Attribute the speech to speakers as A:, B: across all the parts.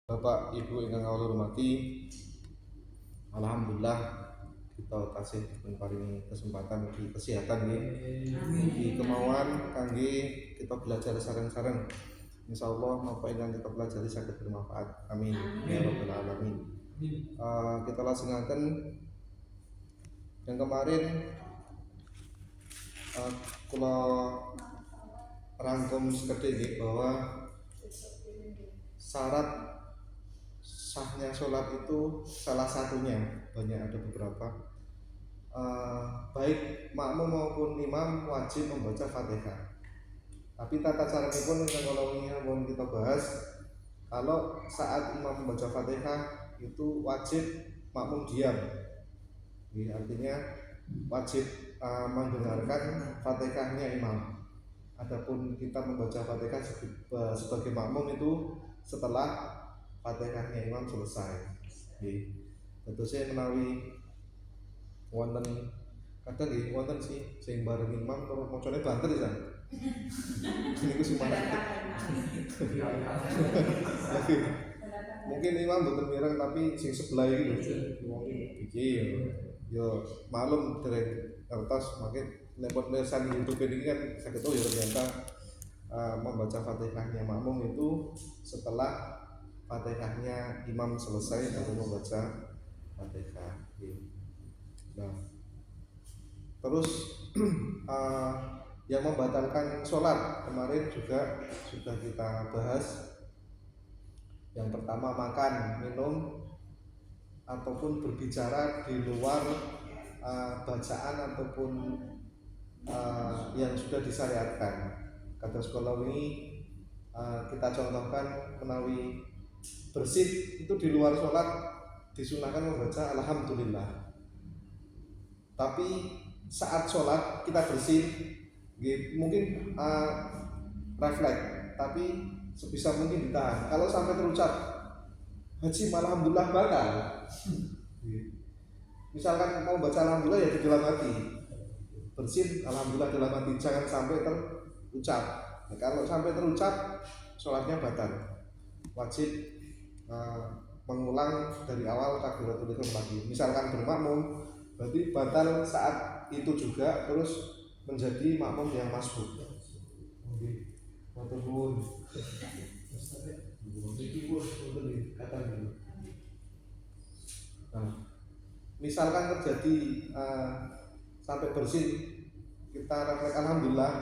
A: Bapak Ibu ingkang kawula hormati, alhamdulillah kita tasih diparingi kesempatan di kesehatan nggih. Di kemauan kangge kita belajar sareng-sareng. Insyaallah apa ingkang kita pelajari saged bermanfaat. Amin ya rabbal alamin. Kita lajengaken yang kemarin kula rangkum sekedhik nggih bahwa syarat sahnya sholat itu salah satunya, banyak ada beberapa, baik makmum maupun imam wajib membaca Fatihah. Tapi tata cara pun kalau ingin kita bahas, kalau saat imam membaca Fatihah itu wajib makmum diam. Jadi, artinya wajib mendengarkan Fatihahnya imam. Adapun kita membaca Fatihah sebagai makmum itu setelah Fatihahnya imam selesai. Tentu saya menawi wonten kadang nggih wonten sih sing bareng imam terus macane banter ya. Niku semangat. Mungkin imam mboten mireng tapi sing sebelah iki lho. Iki yo malum dereng kertas makin lepot mirsani YouTube ini kan saged ya ternyata membaca Fatihahnya makmum itu setelah Fatihahnya imam selesai baru membaca Fatihah. Nah, terus yang membatalkan sholat kemarin juga sudah kita bahas. Yang pertama makan, minum ataupun berbicara di luar bacaan ataupun yang sudah disyariatkan. Kata sekolah ini kita contohkan menawi bersih itu di luar sholat disunahkan membaca alhamdulillah. Tapi saat sholat kita bersih mungkin refleks, tapi sebisa mungkin ditahan. Kalau sampai terucap haji alhamdulillah batal. Misalkan mau baca alhamdulillah ya di dalam hati, bersih alhamdulillah dalam hati, jangan sampai terucap. Nah, kalau sampai terucap sholatnya batal. Wajib mengulang dari awal takbiratul ihram lagi. Misalkan bermakmum berarti batal saat itu juga, terus menjadi makmum yang masbuk. Nah, misalkan terjadi sampai bersih kita refleks alhamdulillah,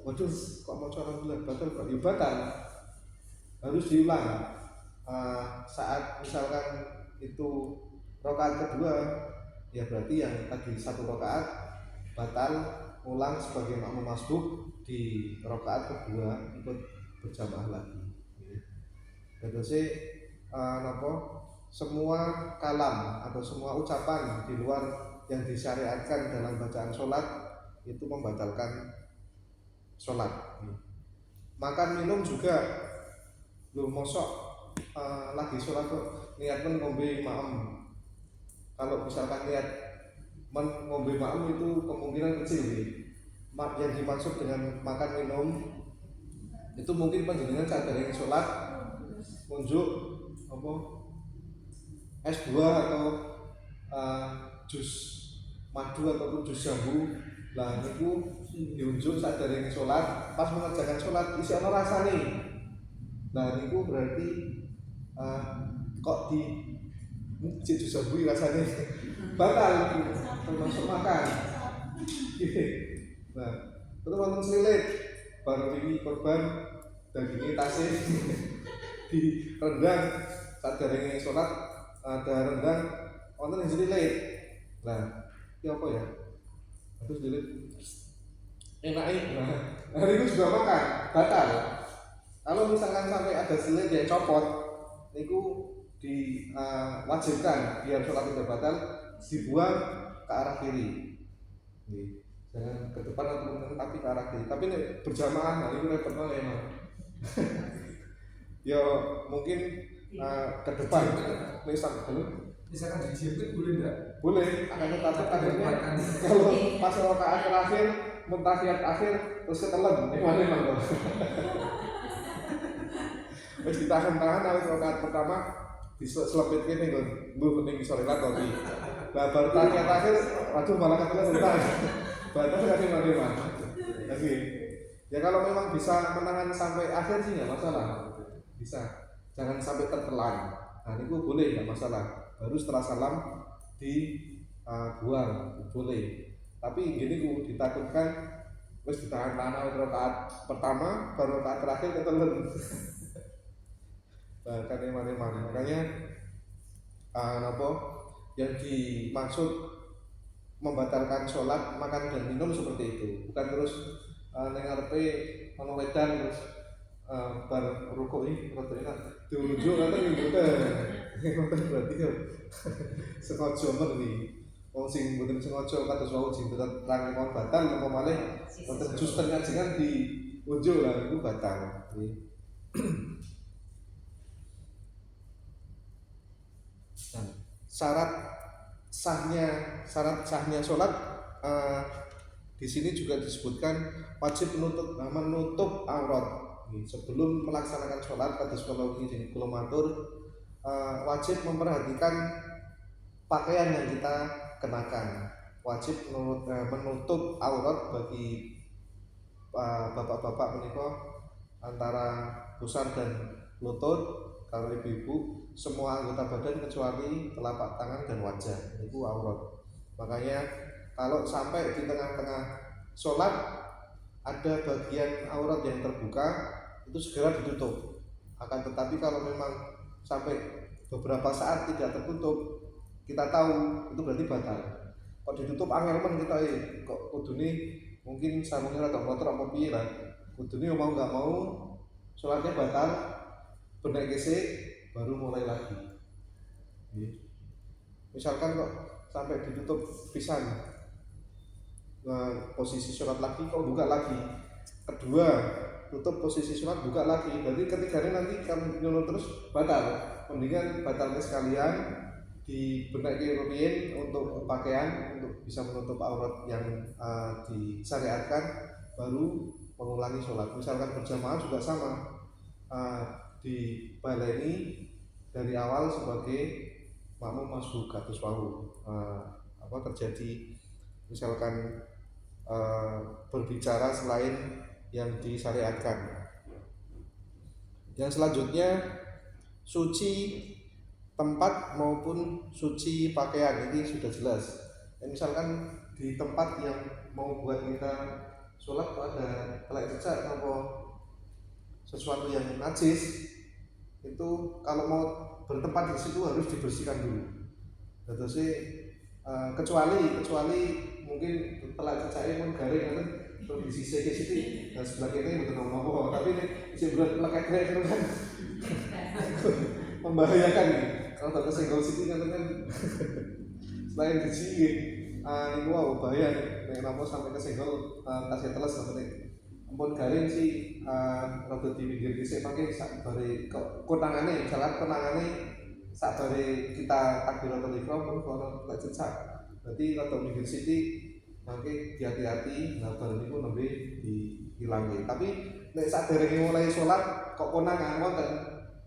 A: waduh kok mau alhamdulillah batal, kok ya batal, harus diulang. Saat misalkan itu rakaat kedua ya berarti yang tadi satu rakaat batal, ulang sebagai makmum masbuk di rakaat kedua ikut berjamaah lagi. Jadi semua kalam atau semua ucapan di luar yang disyariatkan dalam bacaan sholat itu membatalkan sholat. Makan minum juga, lu mosok lagi sholat kok niatkan ngombe ma'am. Kalau misalkan niat ngombe ma'am itu kemungkinan kecil nih. Yang dimaksud dengan makan minum itu mungkin panjenengan sadar sholat unjuk apa es buah atau jus madu ataupun jus jambu. Lah niku diunjuk sadar sholat, pas mengerjakan sholat isi ana rasane. Nah niku berarti kok di jus jambu rasane batal termasuk makan. Nah, terus wonten selilit baru ini korban dagingnya tasih di rendang saat derenge sholat ada rendang wonten yang selilit. Nah, ini apa ya? Terus selilit enaknya. Nah, itu juga makan batal. Kalau misalkan sampai ada selilit yang copot, niku diwajibkan biar sholat tidak batal dibuang ke arah kiri. Jangan ke depan atau tapi ke arah kiri. Tapi ini berjamaah, nah ini repot banget emang. Ya mungkin ke depan,
B: misalkan dijepit boleh enggak?
A: Boleh, akan tetapi akhirnya kalau pas rakaat terakhir, muntahiyat akhir terus ketelan, gimana emang? wis ditahan-tahan awit rakaat pertama diselempitke ning nggon ning sore lagi. Lah baru terakhir waduh malah ketelan entar. Batas kasih mana lagi. Ya kalau memang bisa menahan sampai akhir sih nggak masalah. Bisa. Jangan sampai tertelan. Nah, itu boleh nggak masalah. Baru setelah salam dibuang boleh. Tapi gini ku ditakutkan wis ditahan-tahan rakaat pertama baru rakaat terakhir ketelan. Bahkan eman-eman. Makanya napa yang dimaksud membatalkan sholat, makan dan minum seperti itu. Bukan terus ning ngarepe ana wedan terus bar rukuk iki rada enak diunjuk kata mboten. Mboten berarti yo sengaja ngerti. Wong sing mboten sengaja kados wau jin terang mau batal apa malih wonten jus kajian diunjuk lah itu batal. Nah, syarat sahnya sholat di sini juga disebutkan wajib menutup aurat. Sebelum melaksanakan sholat kados kula wingi jeneng kula matur wajib memperhatikan pakaian yang kita kenakan. Wajib menutup aurat bagi bapak-bapak menika antara pusar dan lutut. Kalau ibu-ibu semua anggota badan kecuali telapak tangan dan wajah itu aurat. Makanya kalau sampai di tengah-tengah sholat ada bagian aurat yang terbuka itu segera ditutup. Akan tetapi kalau memang sampai beberapa saat tidak tertutup, kita tahu itu berarti batal. Kalau ditutup angelmen kita kok kudune mungkin sarungnya rada kotor apa piye lah. Kudune mau nggak mau sholatnya batal, benek gesek baru mulai lagi. Misalkan kok sampai ditutup pisan, posisi sholat lagi kok buka lagi, kedua tutup posisi sholat buka lagi, berarti ketiganya nanti kamu nyuruh terus batal. Mendingan batalnya sekalian dibenahi rupiah untuk pakaian untuk bisa menutup aurat yang disyariatkan, baru mengulangi sholat. Misalkan berjamaah juga sama, dibaleni dari awal sebagai makmum masbuk kados wau terjadi misalkan berbicara selain yang disyariatkan. Yang selanjutnya suci tempat maupun suci pakaian, ini sudah jelas. Misalkan di tempat yang mau buat kita sholat ada telek cecak atau sesuatu yang najis, itu kalau mau bertempat di situ harus dibersihkan dulu. Terus kecuali mungkin telek cecaknya pun garing kan di sisi dan sebelah kiri betul ngomong tapi ini isi berat lekek kan membahayakan nih. Kalau tak kesenggol situ kan selain dici ini wow bahaya nih namo sampai kesenggol kasih teles sampai ampun garing sih rada di pinggir kisih pakai sak bare konangannya misalkan konangannya sak bare kita takbiratul ihram pun kalau tak cecak berarti rada pinggir siti mangke hati-hati nah bareng niku nembe dihilangi. Tapi nek saderenge mulai sholat kok konangan wonten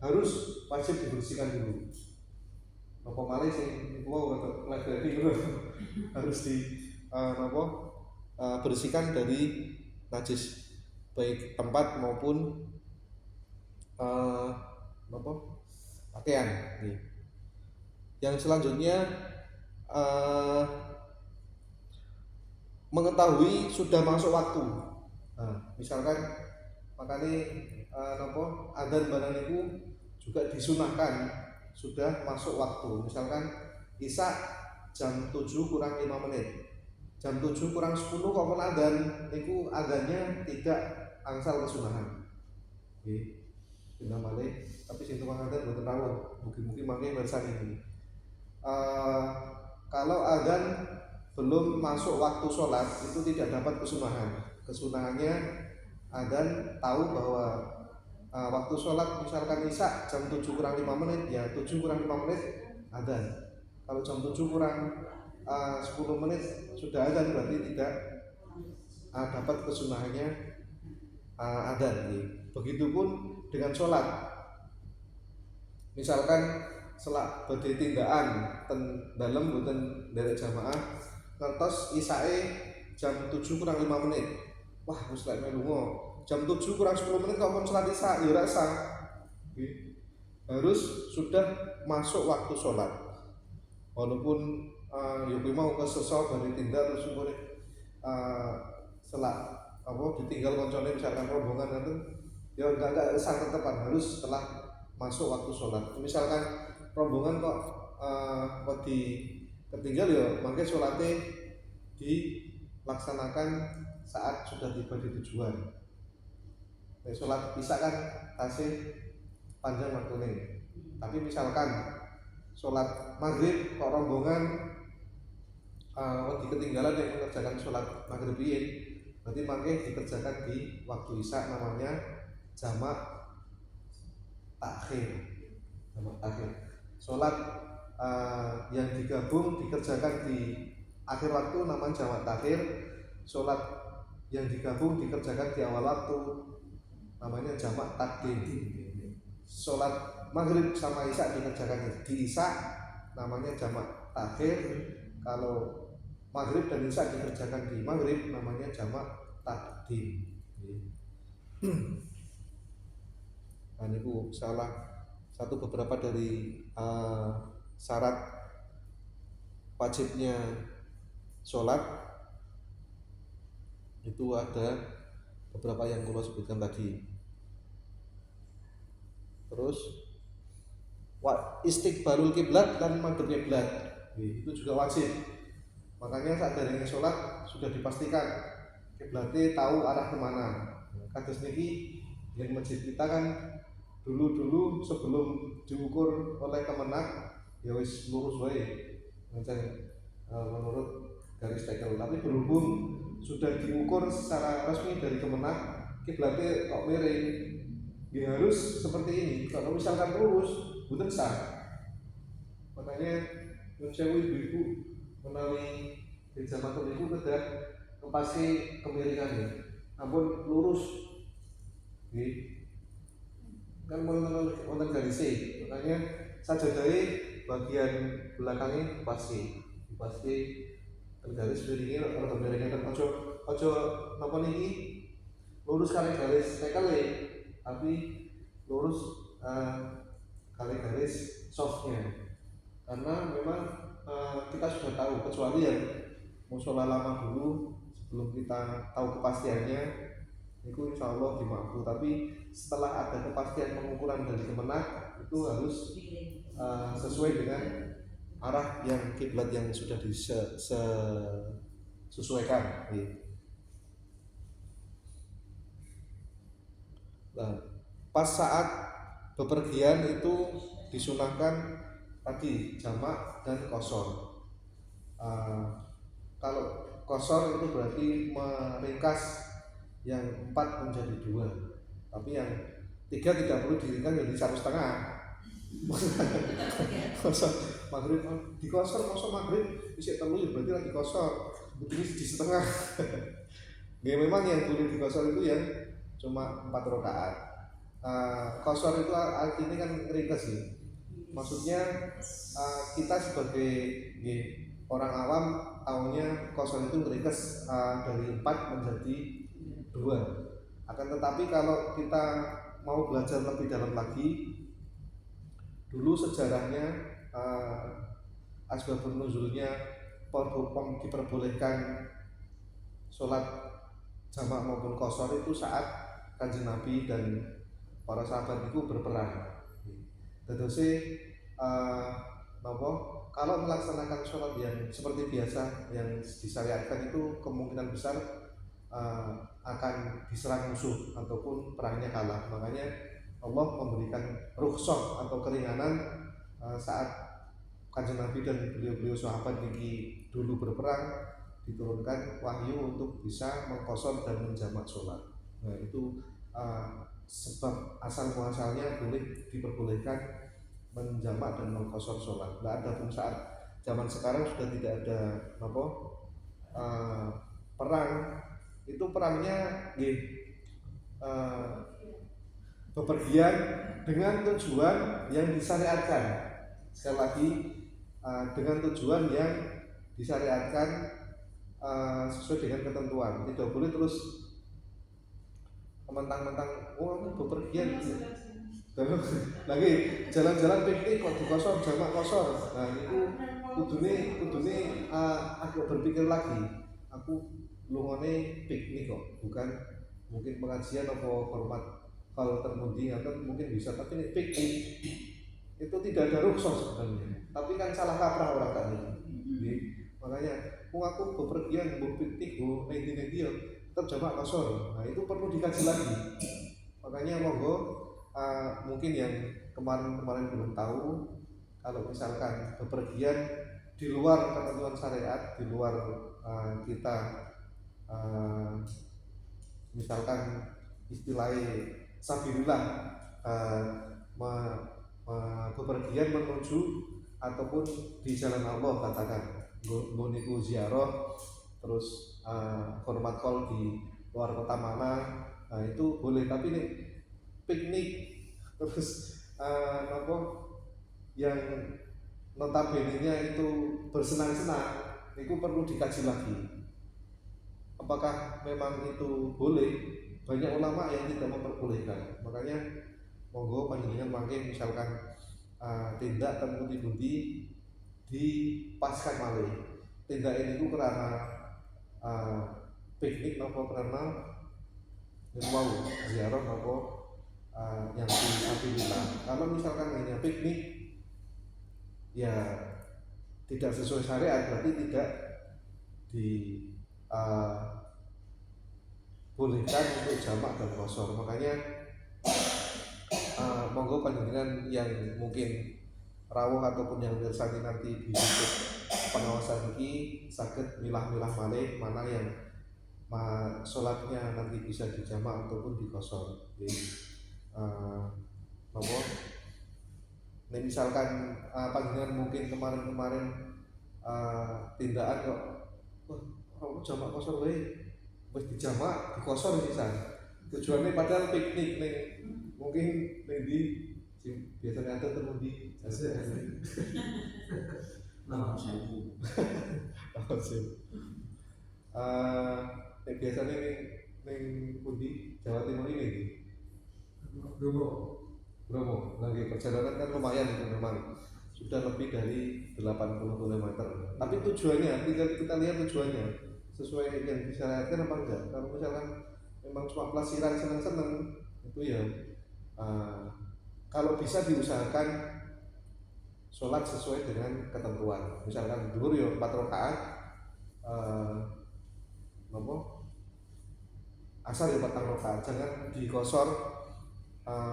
A: harus wajib dibersihkan dulu. Apa malih sing niku rada ngledeni harus bersihkan dari najis baik tempat maupun pakaian. Yang selanjutnya mengetahui sudah masuk waktu. Nah, misalkan makanya adzan barang itu juga disunahkan sudah masuk waktu. Misalkan isya jam 7 kurang 5 menit, jam 7 kurang 10 kok adzan, itu adzannya tidak angsal kesunahan. Bina malih, tapi sing tukang adzan mboten rawuh. Mungkin mangke bersani ini. Kalau adzan belum masuk waktu sholat itu tidak dapat kesunahan. Kesunahannya adzan tahu bahwa waktu sholat misalkan isya jam 7 kurang 5 menit ya 7 kurang 5 menit adzan. Kalau jam 7 kurang 10 menit sudah adzan berarti tidak dapat kesunahannya adzan. Begitupun dengan sholat misalkan selak badhe tindakan ten dalem boten nderek jamaah ngantos isae jam 7 kurang 5 menit. Wah, wis lek melu jam 7 kurang 10 menit kok kon salat isya ya ora sah. Harus sudah masuk waktu sholat. Walaupun ya kuwi mau kesesok badhe tindak terus umure selak apa ditinggal koncone misalkan rombongan itu ya enggak sah tetepan harus setelah masuk waktu sholat. Misalkan rombongan kok ketinggal ya mangke sholatnya dilaksanakan saat sudah tiba di tujuan. Nah, sholat isya kan tasih panjang waktunya. Tapi misalkan sholat maghrib kok rombongan ketinggalan yang mengerjakan sholat maghrib ini, berarti makanya dikerjakan di waktu isya, namanya jamak takhir. Jamak takhir. Sholat yang digabung dikerjakan di akhir waktu namanya jamak takhir. Sholat yang digabung dikerjakan di awal waktu namanya jamak takdim. Sholat maghrib sama isya dikerjakan di isya namanya jamak takhir. Kalau maghrib dan isya dikerjakan di maghrib namanya jamak takdim. Nah, itu salah satu beberapa dari syarat wajibnya sholat. Itu ada beberapa yang saya sebutkan tadi. Terus istiqbalul kiblat dan madhep kiblat itu juga wajib. Makanya saat dari sholat sudah dipastikan kiblatnya tahu arah kemana. Kados niki yang masjid kita kan dulu sebelum diukur oleh Kemenak ya wis lurus wae menurut garis tekel. Tapi berhubung sudah diukur secara resmi dari Kemenak kiblatnya kok miring, ya harus seperti ini. Kalau misalkan lurus bukan sah. Makanya nyuwun sewu ibu-ibu menawi di zaman itu kedah kepasti kemiringan ampun lurus nggih kan wonten garise. Makanya sajadahe bagian belakangnya pasti garis miringnya atau miringnya ojo napa niki lurus kali garis tekel tapi lurus kali garis softnya. Karena memang kita sudah tahu, kecuali yang musola lama dulu sebelum kita tahu kepastiannya itu insya Allah dimaafkan. Tapi setelah ada kepastian pengukuran dari Kemenak itu harus sesuai dengan arah yang kiblat yang sudah disesuaikan. Nah, pas saat bepergian itu disunahkan tadi jamak dan qashar. Kalau qashar itu berarti meringkas yang 4 menjadi 2, tapi yang 3 tidak perlu diringkas jadi 1,5. Maghrib di qashar masa maghrib isih 3 ya berarti lagi qashar begini di setengah. Ya memang yang boleh di qashar itu yang cuma 4 rakaat. Qashar itu artinya kan ringkas sih. Maksudnya kita sebagai orang awam tahunya qashar itu ringkas dari 4 menjadi 2. Akan tetapi kalau kita mau belajar lebih dalam lagi, dulu sejarahnya asbabun nuzulnya diperbolehkan sholat jamak maupun qashar itu saat Kanjeng Nabi dan para sahabat itu berperang. Terusé kalau melaksanakan sholat yang seperti biasa yang disyariatkan itu kemungkinan besar akan diserang musuh ataupun perangnya kalah. Makanya Allah memberikan rukhsah atau keringanan saat Kanjeng Nabi dan beliau-beliau sahabat ini dulu berperang, diturunkan wahyu untuk bisa mengqashar dan menjamak sholat. Nah itu sebab asal muasalnya boleh diperbolehkan menjamak dan mengqashar sholat. Nah ada pun saat zaman sekarang sudah tidak ada perang, itu perangnya bepergian dengan tujuan yang disyariatkan. Sekali lagi, dengan tujuan yang disyariatkan sesuai dengan ketentuan. Tidak boleh terus mentang-mentang aku bepergian lagi jalan-jalan piknik kok dikosor jamak kosor. Nah itu kudune agak berpikir lagi. Aku lungone piknik kok, bukan mungkin pengajian atau hormat kalau termundi atau mungkin bisa, tapi ini piknik itu tidak ada rukhsah sebenarnya. Tapi kan salah kaprah orang tadi. Makanya aku bepergian, piknik, nanti tetap jamak kosor. Nah itu perlu dikaji lagi. Makanya monggo mungkin yang kemarin belum tahu, kalau misalkan bepergian di luar ketentuan syariat, di luar kita misalkan istilahnya sabilillah, bepergian menuju ataupun di jalan Allah, katakan ngoniku ziarah terus hormat kol di luar kota mana, nah itu boleh. Tapi nih piknik terus yang notabene-nya itu bersenang-senang, itu perlu dikaji lagi. Apakah memang itu boleh? Banyak ulama yang tidak memperbolehkan. Makanya monggo panjenengan mangke misalkan tindak terpundi-pundi dipaskan malih. Tindak ini itu karena piknik nopo karena mau ziarah nopo yang disabilitas. Kalau misalkan hanya piknik ya tidak sesuai syariat, berarti tidak bolehkan untuk jamak dan kosor. Makanya monggo panjenengan yang mungkin rawuh ataupun yang mirsani nanti di YouTube pengawasan ini saged milah-milah malih mana yang sholatnya nanti bisa dijamak ataupun dikosor. Monggo nih misalkan panjenengan mungkin kemarin tindakan kok aku jamak kosor wae, wis dijamak dikosor pisan. Tujuannya padahal piknik nih, mungkin di biasanya ada temundi
C: Nama saya
A: biasanya ning pundi Jawa Timur ini Bromo lagi perjalanan kan lumayan itu, memang sudah lebih dari 80 km. Tapi tujuannya, tinggal kita lihat tujuannya sesuai yang disyariatkan apa enggak. Kalau misalkan memang cuma pelasiran senang-senang, itu ya kalau bisa diusahakan sholat sesuai dengan ketentuan. Misalkan dulu ya 4 rakaat, asal ya 4 rakaat, jangan dikosor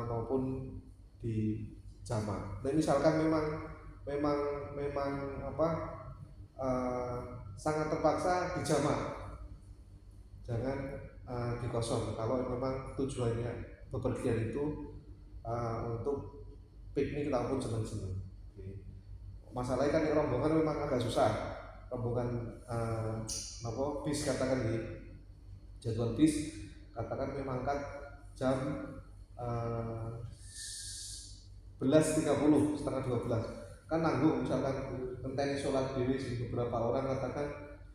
A: maupun di jamak. Dan misalkan memang sangat terpaksa di jamak, jangan dikosor. Kalau memang tujuannya bepergian itu untuk piknik ataupun senang-senang. Masalahnya kan rombongan memang agak susah. Rombongan bis katakan di jadwal bis katakan memang kan jam 11.30 setengah 12 kan nanggung, misalkan ngenteni sholat dewi beberapa orang katakan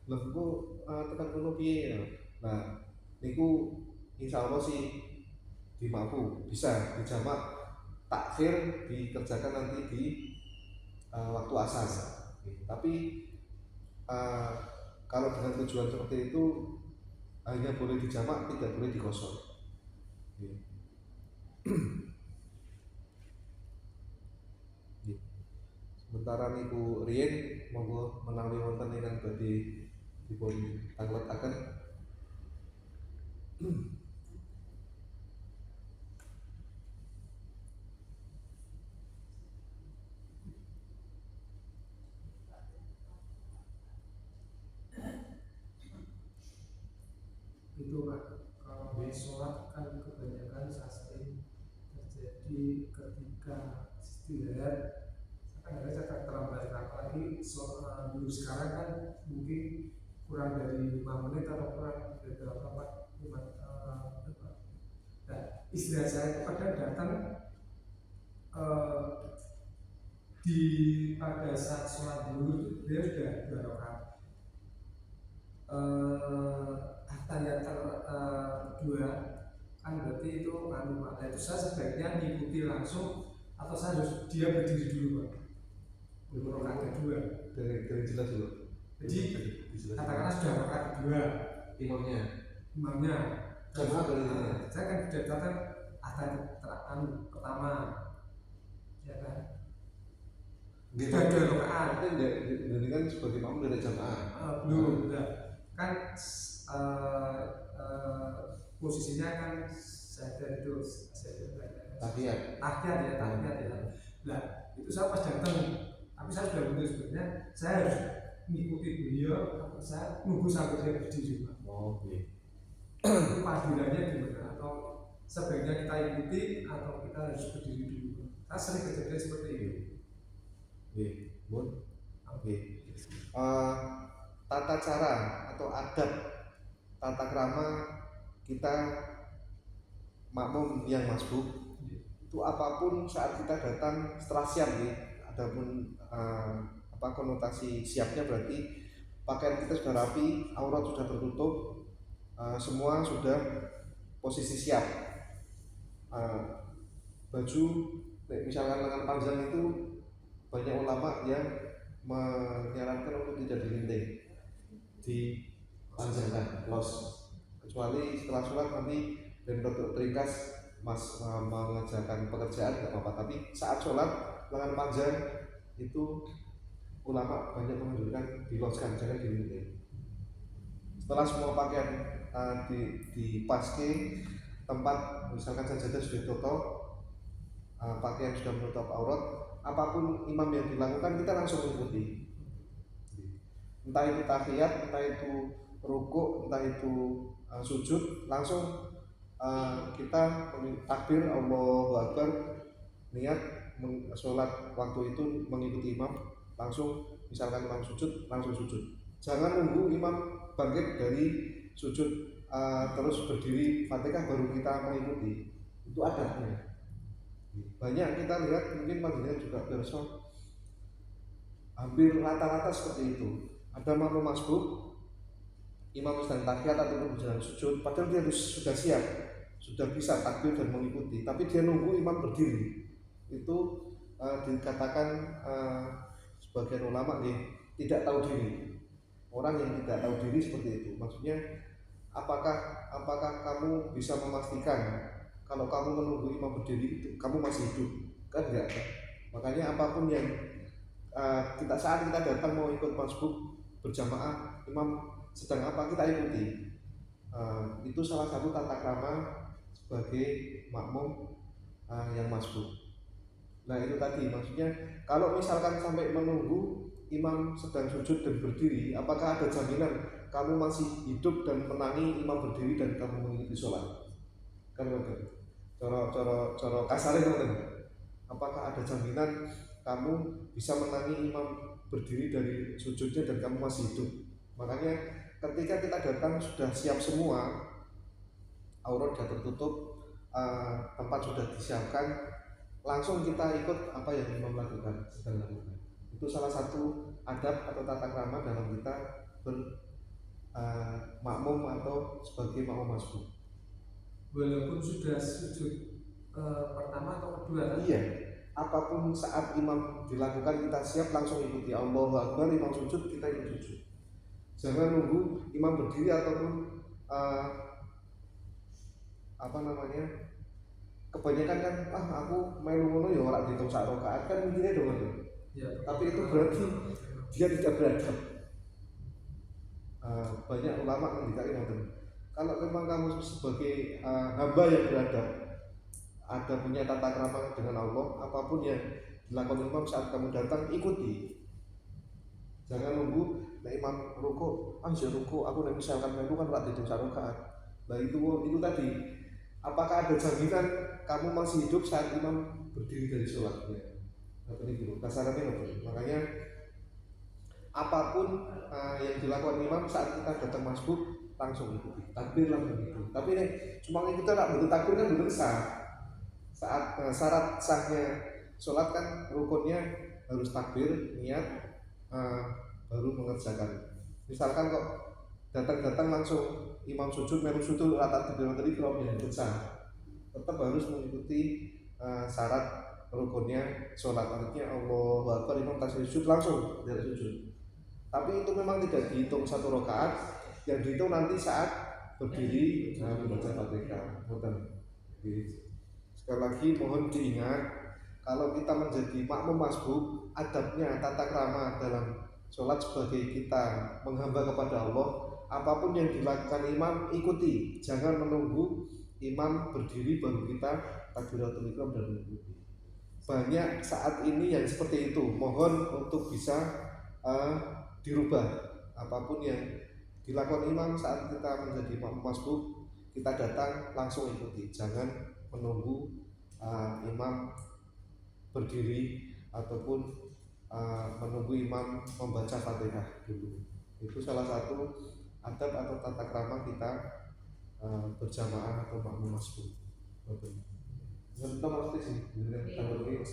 A: loh kok tekan kulo piye ya. Nah niku insya Allah sih dimampu bisa dijamak takhir dikerjakan nanti di waktu asar. Tapi kalau dengan tujuan seperti itu hanya boleh dijamak, tidak boleh dikosor. Sementara niku riyen monggo menawi wonten ingkang badhe dipun tangletaken.
B: Itu Pak, kalau sholat kan kebanyakan sering terjadi ketika istirahat. Kadang-kadang saya terlambat, apalagi dulu sekarang kan mungkin kurang dari 5 menit atau kurang dari berapa 5 nah istri saya itu kadang datang eh, di pada saat sholat dulu dia sudah 2 rakaat. Tahiyat kedua kan berarti itu anu Pak. Nah, itu saya sebaiknya mengikuti langsung atau saya harus dia berdiri dulu Pak untuk rakaat kedua.
A: Dari jelas dulu.
B: Jadi katakanlah sudah rakaat kedua
A: Imamnya
B: jamaah saya kan sudah datang ada terang pertama ya kan sudah 2 rakaat
A: ini kan sebagai makmum dari jamaah
B: belum kan posisinya kan saya itu tahiyat ya. Nah itu saya pas datang tapi saya sudah betul sebenarnya saya harus mengikuti beliau atau saya nunggu sampai dia berdiri Pak. Itu panggilannya gimana atau sebaiknya kita ikuti atau kita harus berdiri dulu? Kita sering kejadian seperti itu.
A: Tata cara atau adab tata krama kita makmum yang masbuk itu apapun saat kita datang setelah siap adapun konotasi siapnya berarti pakaian kita sudah rapi, aurat sudah tertutup, semua sudah posisi siap. Baju misalkan lengan panjang itu banyak ulama yang menyarankan untuk tidak dilinting, dipanjangkan, kecuali setelah sholat nanti dan untuk ringkas mengerjakan pekerjaan tidak apa-apa, tapi saat sholat lengan panjang itu ulama banyak menganjurkan diloskan, jangan dilinting. Setelah semua pakaian dipaske, tempat misalkan sajadah sudah tutup, pakaian sudah menutup aurat, apapun imam yang dilakukan kita langsung ikuti. Entah itu tahiyat, entah itu rukuk, entah itu sujud, langsung kita takbir Allahu Akbar, niat sholat waktu itu mengikuti imam, langsung misalkan imam sujud, langsung sujud. Jangan nunggu imam bangkit dari sujud terus berdiri Fatihah baru kita mengikuti. Itu adabnya. Banyak kita lihat mungkin majelis juga berso hampir rata-rata seperti itu. Ada makmum masbuk, imam sedang tahiyat atau berjalan sujud, padahal dia sudah siap, sudah bisa takbir dan mengikuti, tapi dia nunggu imam berdiri. Itu dikatakan sebagian ulama tidak tahu diri. Orang yang tidak tahu diri seperti itu, maksudnya apakah kamu bisa memastikan kalau kamu menunggu imam berdiri itu kamu masih hidup? Kan enggak. Makanya apapun yang kita saat kita datang mau ikut masbuk berjamaah, imam sedang apa kita ikuti. Itu salah satu tata krama sebagai makmum yang masbuk. Nah itu tadi maksudnya kalau misalkan sampai menunggu imam sedang sujud dan berdiri, apakah ada jaminan kamu masih hidup dan menangi imam berdiri dan kamu mengikuti sholat? Kan cara kasarnya teman-teman. Apakah ada jaminan kamu bisa menangi imam berdiri dari sujudnya dan kamu masih hidup? Makanya ketika kita datang sudah siap semua, aurat sudah tertutup, tempat sudah disiapkan, langsung kita ikut apa yang imam sedang lakukan. Itu salah satu adab atau tata krama dalam kita makmum atau sebagai makmum masbuk.
B: Walaupun sudah sujud pertama atau kedua kan?
A: Iya, apapun saat imam dilakukan kita siap langsung ikuti. Allahu Akbar, imam sujud kita ikut sujud. Jangan nunggu imam berdiri ataupun kebanyakan kan aku main ngono ya ora dihitung sak rakaat kan intinya dong. Ya, tapi itu berarti dia tidak beradab. Banyak ulama mengatakan kalau memang kamu sebagai hamba yang beradab, ada punya tata krama dengan Allah, apapun yang dilakukan imam saat kamu datang ikuti. Jangan nunggu imam ruku, aku misalkan melu kan ora dihitung sak rakaat. Nah itu tadi, apakah ada jaminan kamu masih hidup saat imam berdiri dari sholatnya? Kasarnya makanya apapun yang dilakukan imam saat kita datang masbuk, langsung ikuti, takbir langsung ikuti. Tapi nih cuma kita nak butuh takbir kan belum sah. Saat syarat sahnya sholat kan rukunnya harus takbir, niat, baru mengerjakan. Misalkan kok datang langsung imam sujud, melu sujud rata tadi kalau yang besar, tetap harus mengikuti syarat rukunnya sholat. Artinya Allahu Akbar, imam tasbih sujud langsung dari sujud. Tapi itu memang tidak dihitung satu rakaat, yang dihitung nanti saat berdiri membaca Fatihah. Sekali lagi mohon diingat, kalau kita menjadi makmum masbuk, adabnya tata krama dalam sholat sebagai kita menghamba kepada Allah, apapun yang dilakukan imam ikuti, jangan menunggu imam berdiri baru kita takbiratul ihram dan mengikuti. Banyak saat ini yang seperti itu, mohon untuk bisa dirubah. Apapun yang dilakukan imam saat kita menjadi makmum masbuk, kita datang langsung ikuti, jangan menunggu imam berdiri ataupun menunggu imam membaca Fatihah dulu. Itu salah satu adab atau tata krama kita berjamaah atau makmum masbuk. Kita pasti sih, kalau ini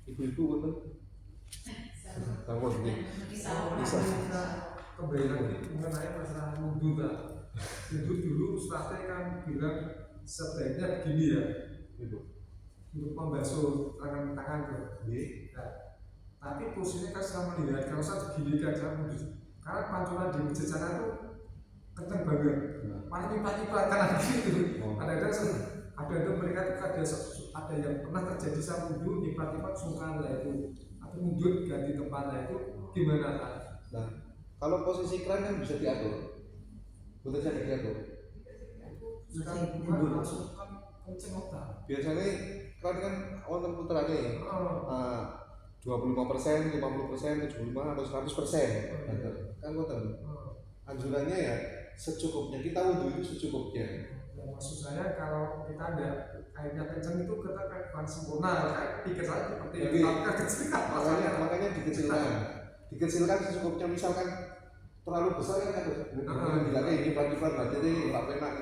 A: ibu-ibu betul. Tahu bisa.
B: Kembali lagi mengenai masalah wudhu tak. Wudhu dulu Ustaznya kan bilang sebaiknya begini ya, untuk membasuh tangan tuh. Nah, tapi posisinya kan saya melihat kalau saya begini kan saya wudhu, karena pantulan di masjid sana tuh kenceng banget, malah tiba-tiba kanan gitu. Ada mereka tuh ada yang pernah terjadi saya wudhu tiba-tiba sungkan lah itu, atau mundur ganti tempatnya itu gimana kan?
A: Nah, kalau posisi keran kan bisa diatur, betul saja diatur.
B: Sekarang mundur langsung kan kenceng otak.
A: Biasanya keran kan wonten puterannya 25%, 50%, 75% atau 100%. Kan wonten. Anjurannya ya secukupnya, kita wudhu itu secukupnya.
B: Maksud saya kalau kita ada airnya kencang itu kita kan sempurna, kayak pikir saya seperti
A: makanya dikecilkan secukupnya. Misalkan terlalu besar kan bilangnya ini pagi-pagi berarti tak enak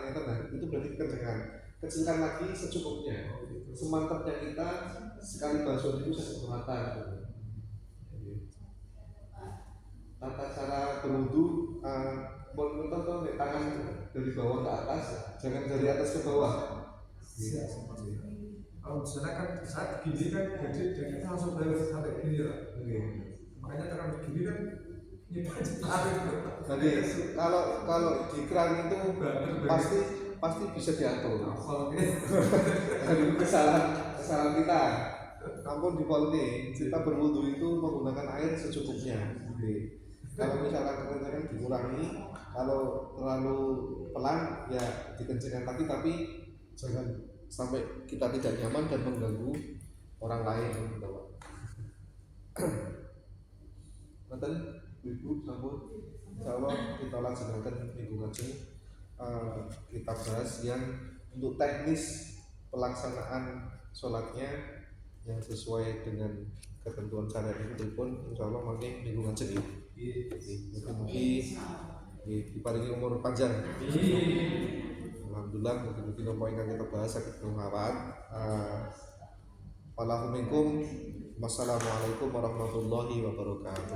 A: itu berarti kekencengan. Kecilkan lagi secukupnya, semantapnya kita sekali basuh itu satu mata. Tata cara berwudu, contoh tangan dari bawah ke atas, jangan dari atas ke bawah.
B: Kalau misalnya kan saat gini kan jadi dan kita langsung balik sampai gini lah. Makanya terlalu gini kan
A: jadi kalau di keran itu pasti bisa diatur. Jadi kesalahan kita. Ampun dipolti, kita berwudu itu menggunakan air secukupnya. Kalau misalkan kekencangan dikurangi, kalau terlalu pelan ya dikencangkan lagi, tapi jangan sampai kita tidak nyaman dan mengganggu orang lain. Betul, ibu sampun. Insyaallah kita laksanakan minggu ngaji. Kita bahas yang untuk teknis pelaksanaan sholatnya yang sesuai dengan ketentuan syariat itu pun insyaallah makin minggu ngaji. Mugi-mugi diparingi umur panjang. Alhamdulillah, mungkin apa yang kita bahas sakit bermanfaat. Wassalamualaikum warahmatullahi wabarakatuh.